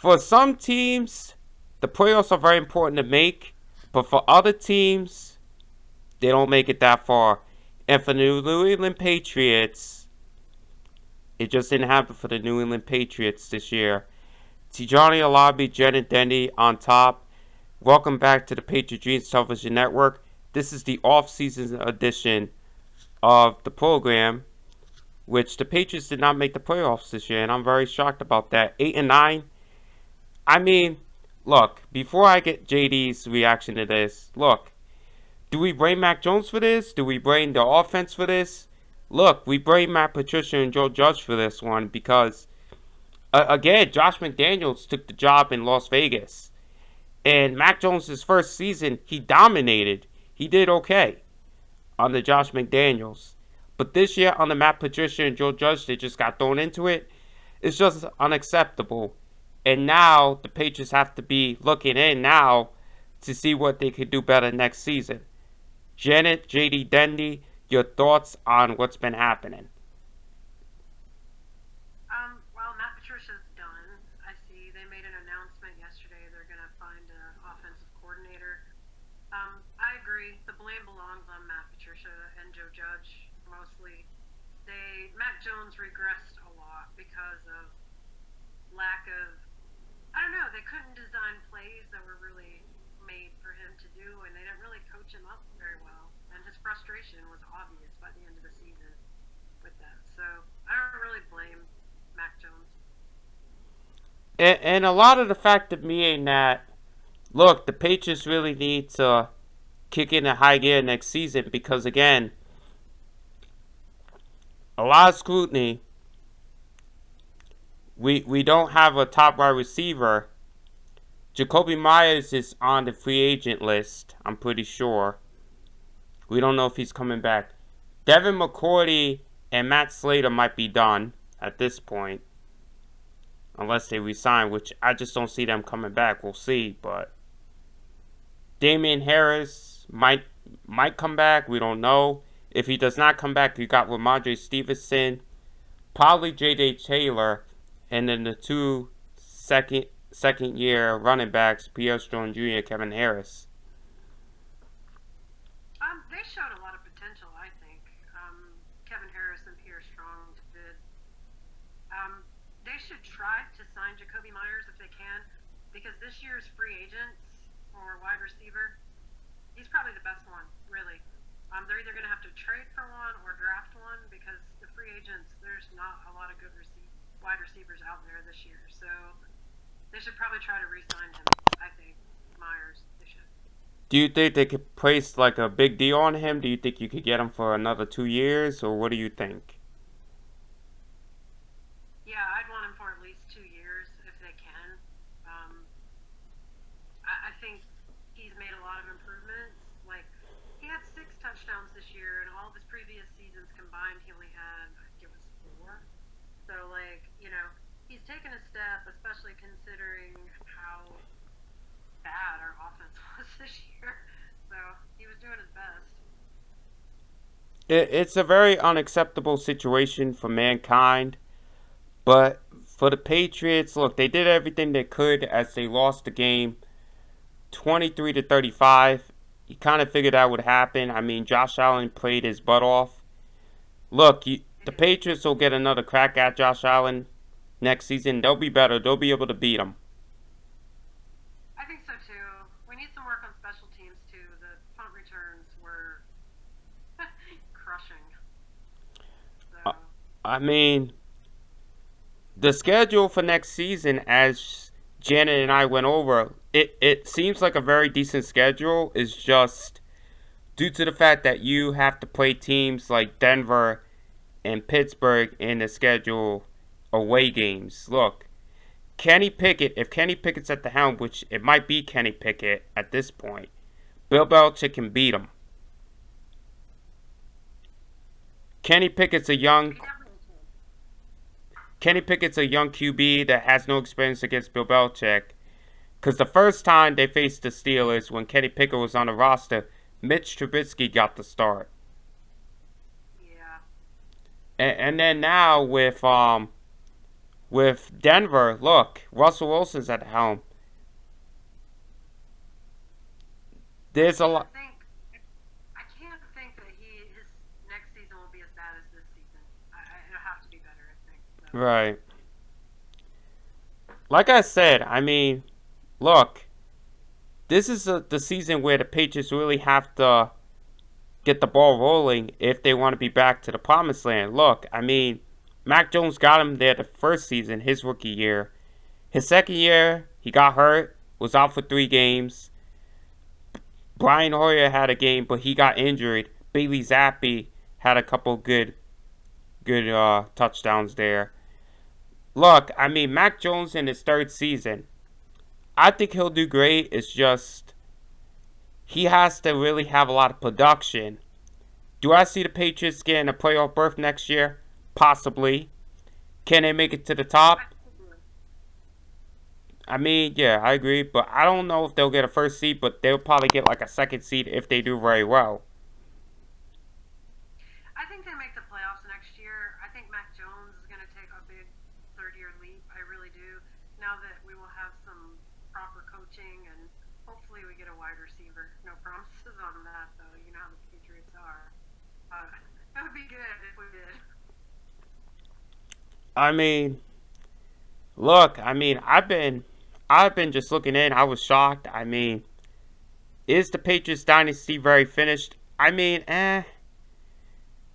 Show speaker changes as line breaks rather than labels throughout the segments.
For some teams, the playoffs are very important to make, but for other teams, they don't make it that far. And for the New England Patriots, it just didn't happen for the New England Patriots this year. Tijani Alabi, Jen and Denny on top. Welcome back to the Patriot Dreams Television Network. This is the off-season edition of the program, which the Patriots did not make the playoffs this year, and I'm very shocked about that. 8-9. I mean, look, before I get JD's reaction to this, look, do we blame Mac Jones for this? Do we blame the offense for this? Look, we blame Matt Patricia and Joe Judge for this one because, again, Josh McDaniels took the job in Las Vegas. And Mac Jones' first season, he dominated. He did okay under Josh McDaniels. But this year, under Matt Patricia and Joe Judge, they just got thrown into it. It's just unacceptable. And now the Patriots have to be looking in now to see what they could do better next season. Janet, JD, Dendy, your thoughts on what's been happening?
Well, Matt Patricia's done. I see they made an announcement yesterday. They're going to find an offensive coordinator. I agree. The blame belongs on Matt Patricia and Joe Judge mostly. Mac Jones regressed a lot because of lack of, I don't know, they couldn't design plays that were really made for him to do, and they didn't really coach him up very well. And his frustration was obvious by the end of the season with that. So I don't really blame Mac Jones.
And a lot of the fact of me ain't that, look, the Patriots really need to kick in a high gear next season because, again, a lot of scrutiny. We don't have a top wide receiver. Jacoby Myers is on the free agent list, I'm pretty sure. We don't know if he's coming back. Devin McCourty and Matt Slater might be done at this point. Unless they resign, which I just don't see them coming back. We'll see, but Damian Harris might come back. We don't know. If he does not come back, you got Ramondre Stevenson, probably J.J. Taylor, and then the two second year running backs, Pierre Strong Jr. and Kevin Harris.
They showed a lot of potential, I think. Kevin Harris and Pierre Strong did. They should try to sign Jacoby Myers if they can, because this year's free agents for wide receiver, he's probably the best one, really. They're either going to have to trade for one or draft one because the free agents, there's not a lot of good wide receivers out there this year. So they should probably try to re-sign him, I think. Myers, they should.
Do you think they could place like a big deal on him? Do you think you could get him for another 2 years, or what do you think?
Yeah, I'd want him for at least 2 years if they can. I think he's made a lot of improvements. Like, he had 6 touchdowns this year, and all of his previous seasons combined, he only had, I think it was 4. So, like, he's taken a step, especially considering how bad our offense was this year. So he was doing his best.
It's a very unacceptable situation for mankind. But for the Patriots, look, they did everything they could as they lost the game 23-35. You kind of figured that would happen. I mean, Josh Allen played his butt off. Look, the Patriots will get another crack at Josh Allen next season. They'll be better. They'll be able to beat him.
I think so too. We need some work on special teams too. The punt returns were crushing. So.
I mean, the schedule for next season, as Janet and I went over, it seems like a very decent schedule. It's just due to the fact that you have to play teams like Denver and Pittsburgh in the schedule away games. Look, Kenny Pickett, if Kenny Pickett's at the helm, which it might be Kenny Pickett at this point, Bill Belichick can beat him. Kenny Pickett's a young QB that has no experience against Bill Belichick. Because the first time they faced the Steelers, when Kenny Pickett was on the roster, Mitch Trubisky got the start.
Yeah.
And then now with with Denver, look, Russell Wilson's at the helm.
I
There's a
can't
lot.
think. I can't think that his next season will be as bad as this season. It'll have to be better, I think. So
Right. Like I said, I mean, look, this is the season where the Patriots really have to get the ball rolling if they want to be back to the promised land. Look, I mean, Mac Jones got him there the first season, his rookie year. His second year, he got hurt, was out for 3 games. Brian Hoyer had a game, but he got injured. Bailey Zappi had a couple good touchdowns there. Look, I mean, Mac Jones in his third season, I think he'll do great. It's just he has to really have a lot of production. Do I see the Patriots getting a playoff berth next year? Possibly. Can they make it to the
I
top?
think
I mean, yeah, I agree, but I don't know if they'll get a first seed, but they'll probably get like a second seed if they do very well.
they make the playoffs next year. I think Mac Jones is going to take a big third-year leap. I really do. Now that we will have some proper coaching and hopefully we get a wide receiver. No promises on that though. You know how the Patriots are. Uh, it would be good if we did.
I mean, look, I mean, I've been just looking in. I was shocked. I mean, is the Patriots dynasty very finished? I mean,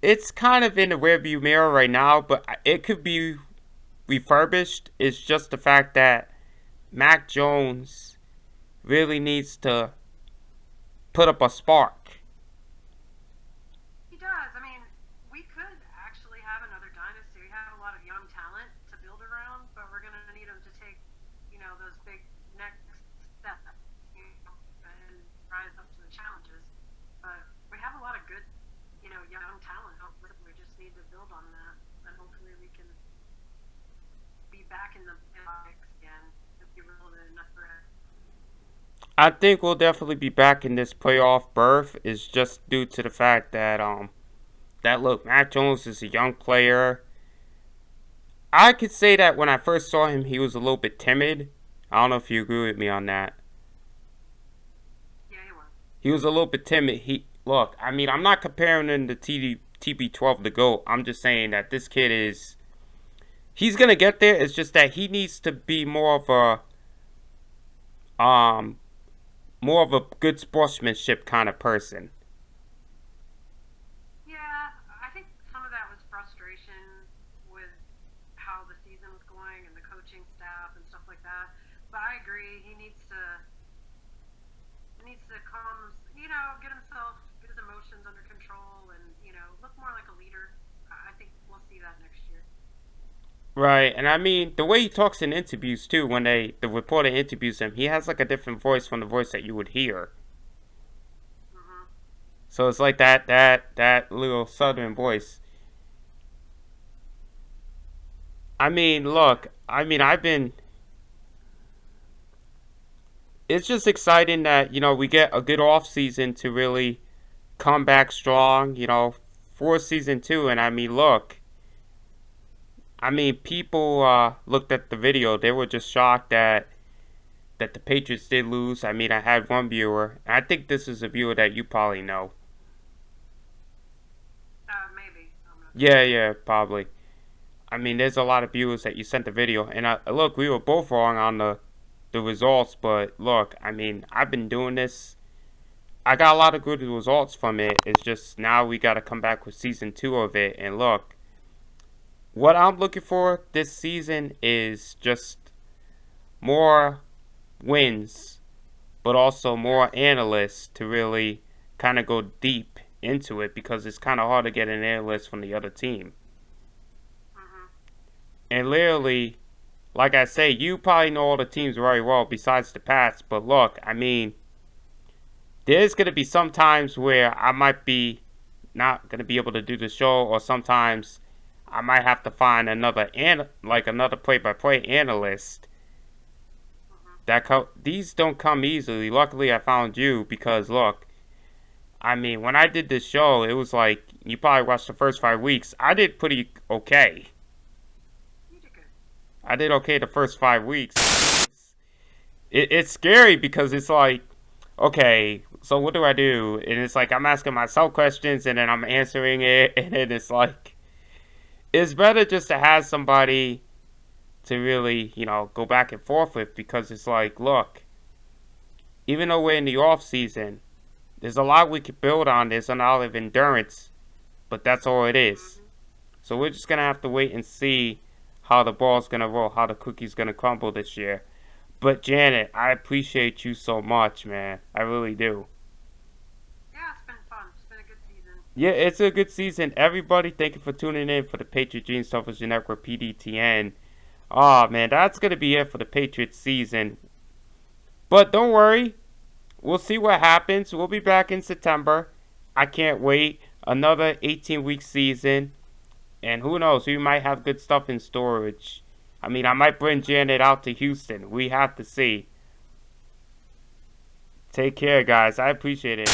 it's kind of in the rearview mirror right now, but it could be refurbished. It's just the fact that Mac Jones really needs to put up a spark.
He does. I mean, we could actually have another dynasty. We have a lot of young talent to build around, but we're going to need them to take, those big next steps, and rise up to the challenges. But we have a lot of good, young talent. Hopefully, we just need to build on that, and hopefully we can be back in the mix again and be relevant enough for it.
I think we'll definitely be back in this playoff berth. Is just due to the fact that look, Mac Jones is a young player. I could say that when I first saw him, he was a little bit timid. I don't know if you agree with me on that.
Yeah, he was.
He was a little bit timid. Look, I mean, I'm not comparing him to TB12 to GOAT. I'm just saying that this kid he's gonna get there. It's just that he needs to be more of a good sportsmanship kind of person.
Yeah, I think some of that was frustration with how the season was going and the coaching staff and stuff like that. But I agree, he needs to calm, get his emotions under control, and look more like a leader. I think we'll see that next year.
Right, and I mean the way he talks in interviews too. When the reporter interviews him, he has like a different voice from the voice that you would hear.
Hmm.
So it's like that little southern voice. I mean, look, I mean I've been. It's just exciting that we get a good off season to really come back strong. For season 2, and I mean look. I mean, people looked at the video. They were just shocked that the Patriots did lose. I mean, I had one viewer. I think this is a viewer that you probably know.
Maybe. I'm not sure.
Yeah, yeah, probably. I mean, there's a lot of viewers that you sent the video, and look, we were both wrong on the results. But look, I mean, I've been doing this. I got a lot of good results from it. It's just now we got to come back with season 2 of it, and look. What I'm looking for this season is just more wins, but also more
Yes.
analysts to really kind of go deep into it because it's kind of hard to get an analyst from the other team.
Hmm.
And literally, like I say, you probably know all the teams very well besides the Pats, but look, I mean, there's going to be some times where I might be not going to be able to do the show, or sometimes I might have to find another play-by-play analyst.
Hmm.
These don't come easily. Luckily, I found you because look, I mean, when I did this show, it was like you probably watched the first 5 weeks. I did pretty okay.
You did good.
I did okay the first 5 weeks. It's scary because it's like, okay, so what do I do? And it's like I'm asking myself questions and then I'm answering it, and then it's like it's better just to have somebody to really, go back and forth with, because it's like, look, even though we're in the off season, there's a lot we could build on. There's a lot of endurance, but that's all it is. So we're just gonna have to wait and see how the ball's gonna roll, how the cookie's gonna crumble this year. But Janet, I appreciate you so much, man. I really do.
Yeah, it's been fun. It's been a good season.
Yeah, it's a good season. Everybody, thank you for tuning in for the Patriot Dreams Television Network PDTN. Oh man, that's gonna be it for the Patriots season. But don't worry, we'll see what happens. We'll be back in September. I can't wait. Another 18-week season. And who knows, we might have good stuff in storage. I mean, I might bring Janet out to Houston. We have to see. Take care, guys. I appreciate it.